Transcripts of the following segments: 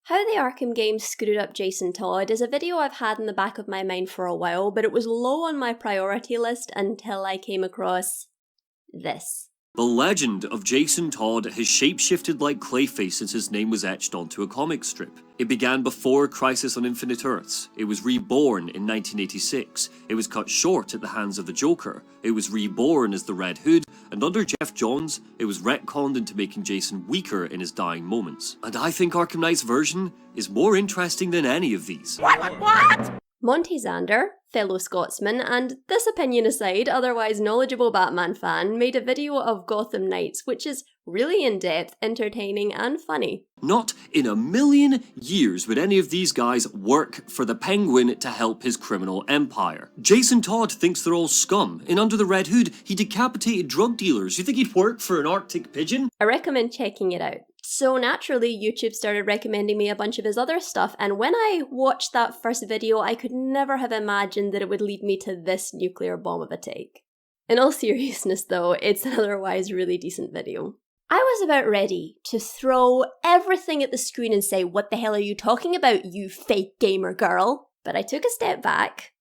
How the Arkham games screwed up Jason Todd is a video I've had in the back of my mind for a while, but it was low on my priority list until I came across this. The legend of Jason Todd has shapeshifted like Clayface since his name was etched onto a comic strip. It began before Crisis on Infinite Earths. It was reborn in 1986. It was cut short at the hands of the Joker. It was reborn as the Red Hood, and under Geoff Johns, it was retconned into making Jason weaker in his dying moments. And I think Arkham Knight's version is more interesting than any of these. What? Monty Zander, fellow Scotsman, and this opinion aside, otherwise knowledgeable Batman fan, made a video of Gotham Knights, which is really in-depth, entertaining, and funny. Not in a million years would any of these guys work for the Penguin to help his criminal empire. Jason Todd thinks they're all scum, and under the Red Hood, he decapitated drug dealers. You think he'd work for an Arctic pigeon? I recommend checking it out. So naturally, YouTube started recommending me a bunch of his other stuff, and when I watched that first video, I could never have imagined that it would lead me to this nuclear bomb of a take. In all seriousness though, it's an otherwise really decent video. I was about ready to throw everything at the screen and say, "What the hell are you talking about, you fake gamer girl?" But I took a step back,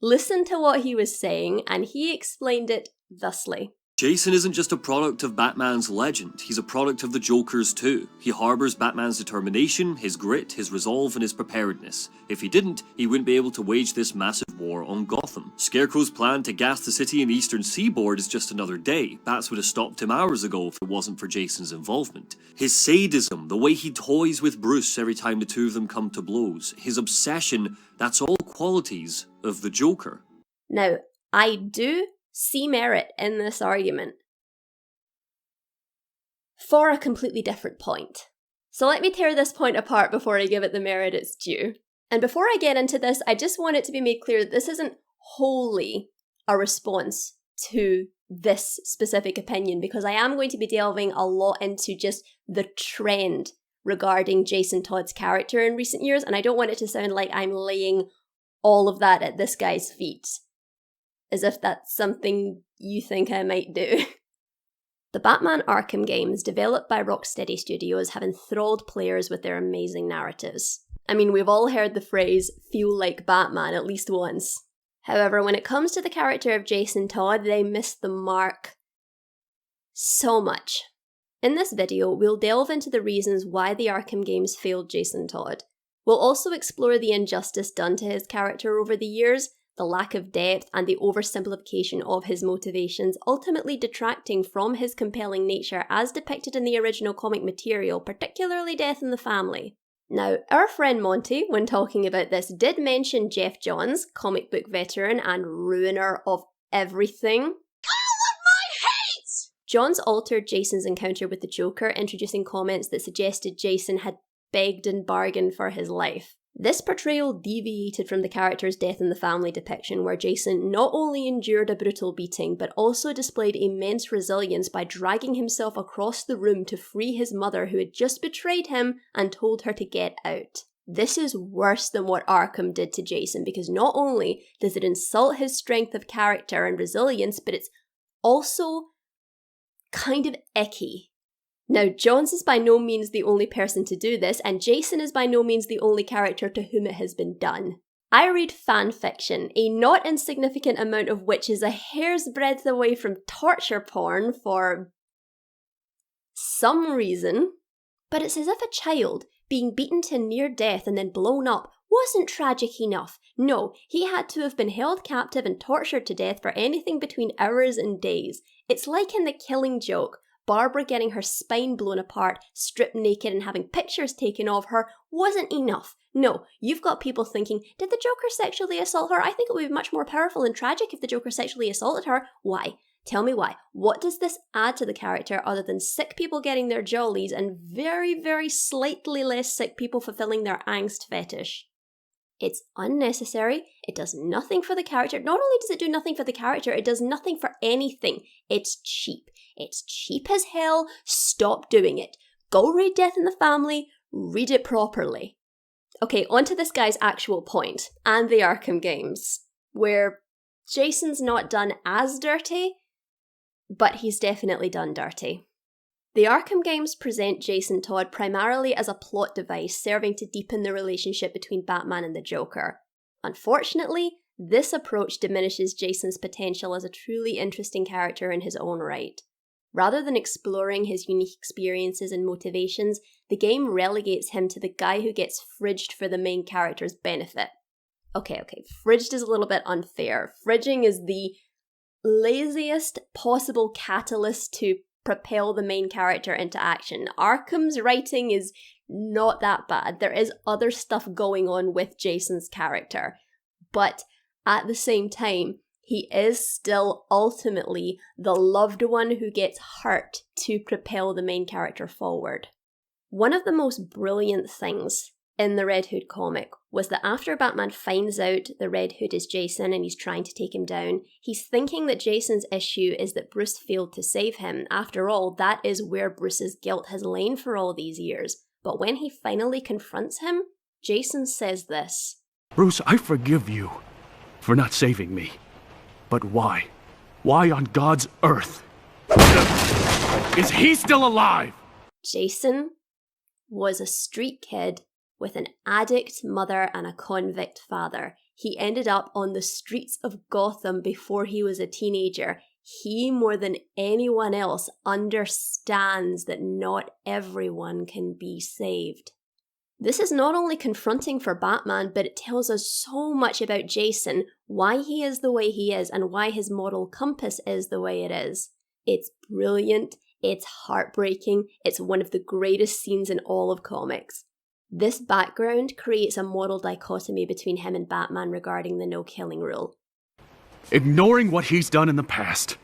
listened to what he was saying, and he explained it thusly. Jason isn't just a product of Batman's legend, he's a product of the Joker's too. He harbours Batman's determination, his grit, his resolve, and his preparedness. If he didn't, he wouldn't be able to wage this massive war on Gotham. Scarecrow's plan to gas the city and the eastern seaboard is just another day. Bats would have stopped him hours ago if it wasn't for Jason's involvement. His sadism, the way he toys with Bruce every time the two of them come to blows, his obsession, that's all qualities of the Joker. Now, I do see merit in this argument for a completely different point. So let me tear this point apart before I give it the merit it's due. And before I get into this, I just want it to be made clear that this isn't wholly a response to this specific opinion, because I am going to be delving a lot into just the trend regarding Jason Todd's character in recent years, and I don't want it to sound like I'm laying all of that at this guy's feet, as if that's something you think I might do. The Batman Arkham games, developed by Rocksteady Studios, have enthralled players with their amazing narratives. I mean, we've all heard the phrase, "feel like Batman," at least once. However, when it comes to the character of Jason Todd, they miss the mark so much. In this video, we'll delve into the reasons why the Arkham games failed Jason Todd. We'll also explore the injustice done to his character over the years, the lack of depth, and the oversimplification of his motivations, ultimately detracting from his compelling nature as depicted in the original comic material, particularly death in the family. Now, our friend Monty, when talking about this, did mention Geoff Johns, comic book veteran and ruiner of everything. All of my hate! Johns altered Jason's encounter with the Joker, introducing comments that suggested Jason had begged and bargained for his life. This portrayal deviated from the character's death in the family depiction, where Jason not only endured a brutal beating, but also displayed immense resilience by dragging himself across the room to free his mother, who had just betrayed him and told her to get out. This is worse than what Arkham did to Jason, because not only does it insult his strength of character and resilience, but it's also kind of icky. Now, Johns is by no means the only person to do this, and Jason is by no means the only character to whom it has been done. I read fan fiction, a not insignificant amount of which is a hair's breadth away from torture porn for some reason, but it's as if a child being beaten to near death and then blown up wasn't tragic enough. No, he had to have been held captive and tortured to death for anything between hours and days. It's like in The Killing Joke, Barbara getting her spine blown apart, stripped naked, and having pictures taken of her wasn't enough. No, you've got people thinking, did the Joker sexually assault her? I think it would be much more powerful and tragic if the Joker sexually assaulted her. Why? Tell me why. What does this add to the character other than sick people getting their jollies and very, very slightly less sick people fulfilling their angst fetish? It's unnecessary, it does nothing for the character. Not only does it do nothing for the character, it does nothing for anything. It's cheap. It's cheap as hell. Stop doing it. Go read Death in the Family, read it properly. Okay, on to this guy's actual point, and the Arkham games, where Jason's not done as dirty, but he's definitely done dirty. The Arkham games present Jason Todd primarily as a plot device serving to deepen the relationship between Batman and the Joker. Unfortunately, this approach diminishes Jason's potential as a truly interesting character in his own right. Rather than exploring his unique experiences and motivations, the game relegates him to the guy who gets fridged for the main character's benefit. Okay, fridged is a little bit unfair. Fridging is the laziest possible catalyst to propel the main character into action. Arkham's writing is not that bad. There is other stuff going on with Jason's character, but at the same time, he is still ultimately the loved one who gets hurt to propel the main character forward. One of the most brilliant things in the Red Hood comic was that after Batman finds out the Red Hood is Jason and he's trying to take him down, he's thinking that Jason's issue is that Bruce failed to save him. After all, that is where Bruce's guilt has lain for all these years. But when he finally confronts him, Jason says this. Bruce, I forgive you for not saving me. But why? Why on God's earth is he still alive? Jason was a street kid with an addict mother and a convict father. He ended up on the streets of Gotham before he was a teenager. He, more than anyone else, understands that not everyone can be saved. This is not only confronting for Batman, but it tells us so much about Jason, why he is the way he is, and why his moral compass is the way it is. It's brilliant, it's heartbreaking, it's one of the greatest scenes in all of comics. This background creates a moral dichotomy between him and Batman regarding the no-killing rule. Ignoring what he's done in the past,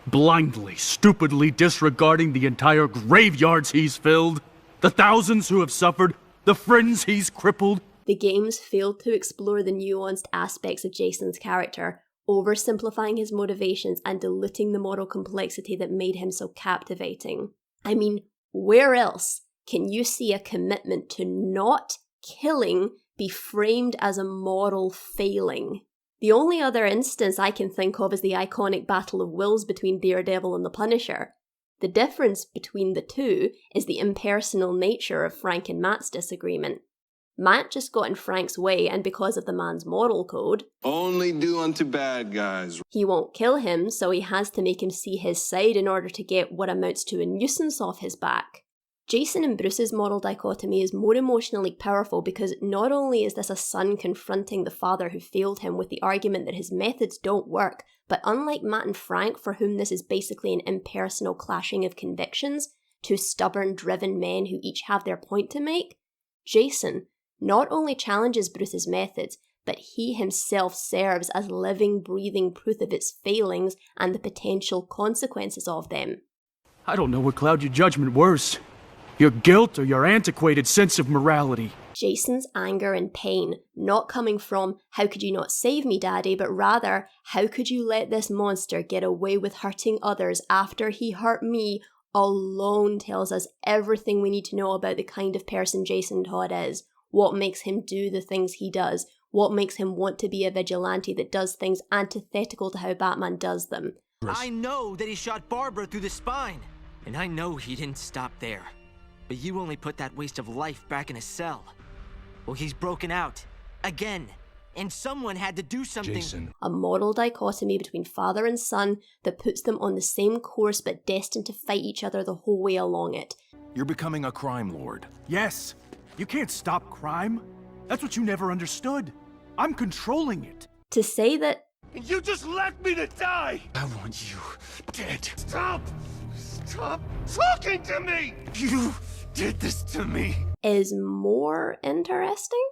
blindly, stupidly disregarding the entire graveyards he's filled, the thousands who have suffered, the friends he's crippled. The games failed to explore the nuanced aspects of Jason's character, oversimplifying his motivations and diluting the moral complexity that made him so captivating. I mean, where else can you see a commitment to not killing be framed as a moral failing? The only other instance I can think of is the iconic battle of wills between Daredevil and the Punisher. The difference between the two is the impersonal nature of Frank and Matt's disagreement. Matt just got in Frank's way, and because of the man's moral code, only do unto bad guys, he won't kill him, so he has to make him see his side in order to get what amounts to a nuisance off his back. Jason and Bruce's moral dichotomy is more emotionally powerful because not only is this a son confronting the father who failed him with the argument that his methods don't work, but unlike Matt and Frank, for whom this is basically an impersonal clashing of convictions, two stubborn, driven men who each have their point to make, Jason not only challenges Bruce's methods, but he himself serves as living, breathing proof of its failings and the potential consequences of them. I don't know what cloud your judgment worse. Your guilt or your antiquated sense of morality. Jason's anger and pain not coming from, how could you not save me, Daddy, but rather, how could you let this monster get away with hurting others after he hurt me, alone tells us everything we need to know about the kind of person Jason Todd is, what makes him do the things he does, what makes him want to be a vigilante that does things antithetical to how Batman does them. I know that he shot Barbara through the spine, and I know he didn't stop there. But you only put that waste of life back in his cell. Well, he's broken out. Again. And someone had to do something. Jason. A moral dichotomy between father and son that puts them on the same course but destined to fight each other the whole way along it. You're becoming a crime lord. Yes, you can't stop crime. That's what you never understood. I'm controlling it. To say that And you just left me to die! I want you dead. Stop talking to me! You did this to me. is more interesting.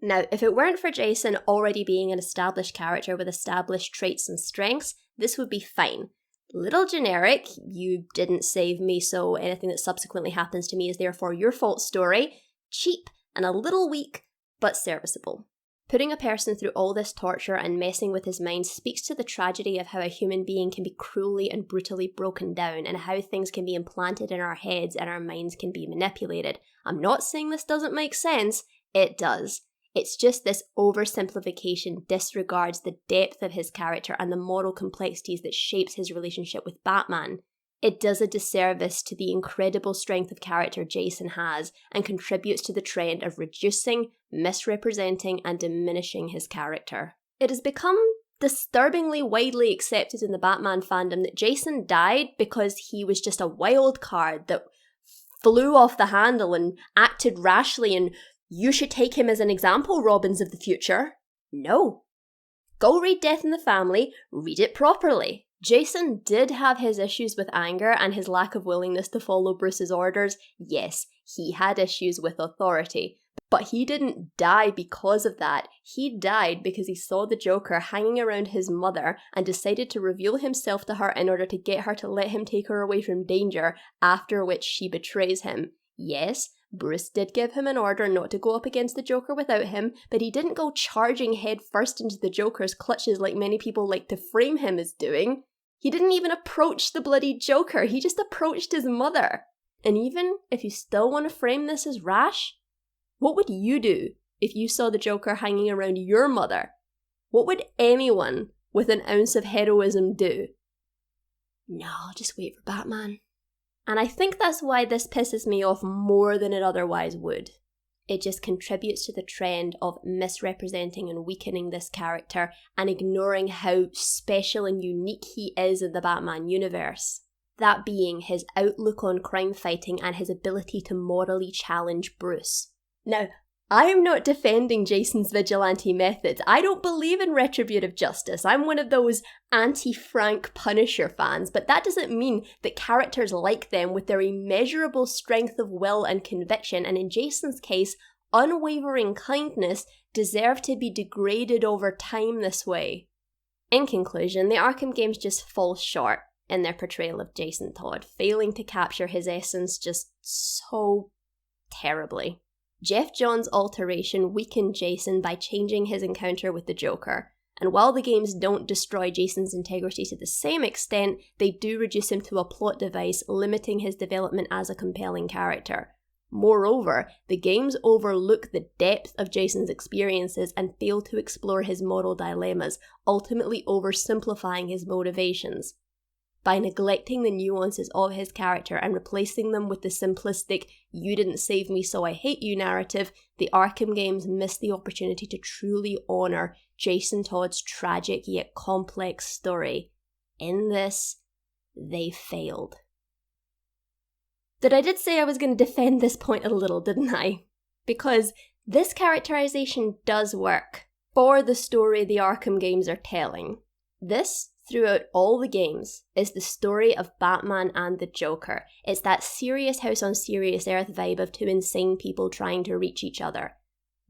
Now, if it weren't for Jason already being an established character with established traits and strengths, this would be fine. Little generic, you didn't save me, so anything that subsequently happens to me is therefore your fault story. Cheap and a little weak, but serviceable. Putting a person through all this torture and messing with his mind speaks to the tragedy of how a human being can be cruelly and brutally broken down and how things can be implanted in our heads and our minds can be manipulated. I'm not saying this doesn't make sense, it does. It's just this oversimplification disregards the depth of his character and the moral complexities that shapes his relationship with Batman. It does a disservice to the incredible strength of character Jason has and contributes to the trend of reducing, misrepresenting, and diminishing his character. It has become disturbingly widely accepted in the Batman fandom that Jason died because he was just a wild card that flew off the handle and acted rashly, and you should take him as an example, Robins of the future. No. Go read Death in the Family, read it properly. Jason did have his issues with anger and his lack of willingness to follow Bruce's orders. Yes, he had issues with authority. But he didn't die because of that. He died because he saw the Joker hanging around his mother and decided to reveal himself to her in order to get her to let him take her away from danger, after which she betrays him. Yes, Bruce did give him an order not to go up against the Joker without him, but he didn't go charging head first into the Joker's clutches like many people like to frame him as doing. He didn't even approach the bloody Joker, he just approached his mother. And even if you still want to frame this as rash, what would you do if you saw the Joker hanging around your mother? What would anyone with an ounce of heroism do? No, I'll just wait for Batman. And I think that's why this pisses me off more than it otherwise would. It just contributes to the trend of misrepresenting and weakening this character and ignoring how special and unique he is in the Batman universe. That being his outlook on crime fighting and his ability to morally challenge Bruce. Now, I'm not defending Jason's vigilante methods. I don't believe in retributive justice. I'm one of those anti-Frank Punisher fans, but that doesn't mean that characters like them with their immeasurable strength of will and conviction, and in Jason's case, unwavering kindness, deserve to be degraded over time this way. In conclusion, the Arkham games just fall short in their portrayal of Jason Todd, failing to capture his essence just so terribly. Jeff Johns' alteration weakened Jason by changing his encounter with the Joker, and while the games don't destroy Jason's integrity to the same extent, they do reduce him to a plot device, limiting his development as a compelling character. Moreover, the games overlook the depth of Jason's experiences and fail to explore his moral dilemmas, ultimately oversimplifying his motivations. By neglecting the nuances of his character and replacing them with the simplistic, "you didn't save me so I hate you" narrative, the Arkham games miss the opportunity to truly honour Jason Todd's tragic yet complex story. In this, they failed. But I did say I was going to defend this point a little, didn't I? Because this characterization does work for the story the Arkham games are telling. This, throughout all the games, is the story of Batman and the Joker. It's that serious house on serious earth vibe of two insane people trying to reach each other.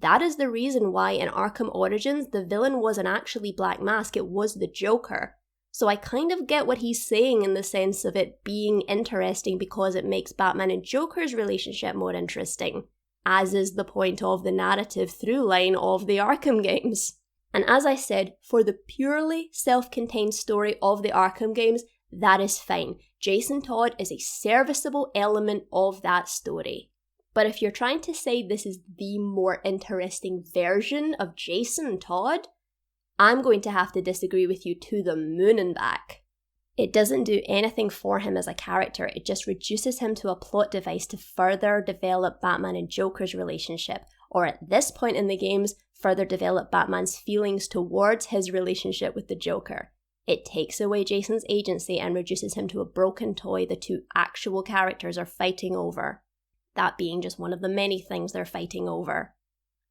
That is the reason why in Arkham Origins the villain wasn't actually Black Mask, it was the Joker. So I kind of get what he's saying in the sense of it being interesting because it makes Batman and Joker's relationship more interesting, as is the point of the narrative through line of the Arkham games. And as I said, for the purely self-contained story of the Arkham games, that is fine. Jason Todd is a serviceable element of that story. But if you're trying to say this is the more interesting version of Jason Todd, I'm going to have to disagree with you to the moon and back. It doesn't do anything for him as a character, it just reduces him to a plot device to further develop Batman and Joker's relationship, or at this point in the games, further develop Batman's feelings towards his relationship with the Joker. It takes away Jason's agency and reduces him to a broken toy the two actual characters are fighting over. That being just one of the many things they're fighting over.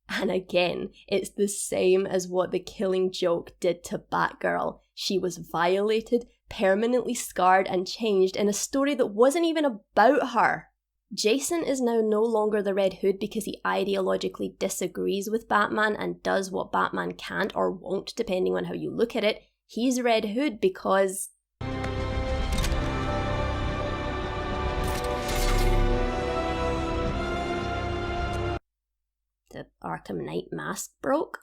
And again, it's the same as what the Killing Joke did to Batgirl. She was violated, permanently scarred and changed in a story that wasn't even about her. Jason is now no longer the Red Hood because he ideologically disagrees with Batman and does what Batman can't or won't depending on how you look at it. He's Red Hood because the Arkham Knight mask broke.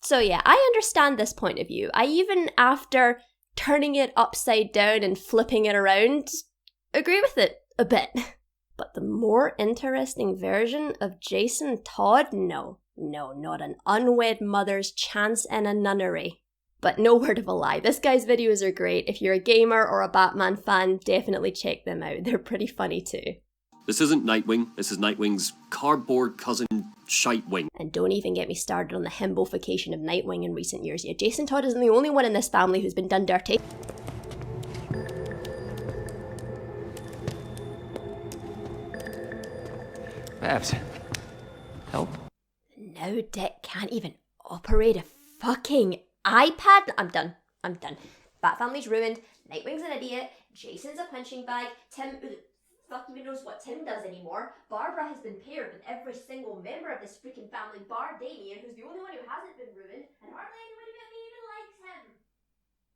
So yeah, I understand this point of view. I even, after turning it upside down and flipping it around, agree with it a bit. But the more interesting version of Jason Todd, no, not an unwed mother's chance in a nunnery. But no word of a lie, this guy's videos are great. If you're a gamer or a Batman fan, definitely check them out. They're pretty funny too. This isn't Nightwing, this is Nightwing's cardboard cousin Shitewing. And don't even get me started on the himbofication of Nightwing in recent years. Yeah, Jason Todd isn't the only one in this family who's been done dirty. Babs, help? Now Dick can't even operate a fucking iPad. I'm done. Bat family's ruined. Nightwing's an idiot. Jason's a punching bag. Tim, who the fuck even knows what Tim does anymore. Barbara has been paired with every single member of this freaking family, bar Damien, who's the only one who hasn't been ruined, and hardly anyone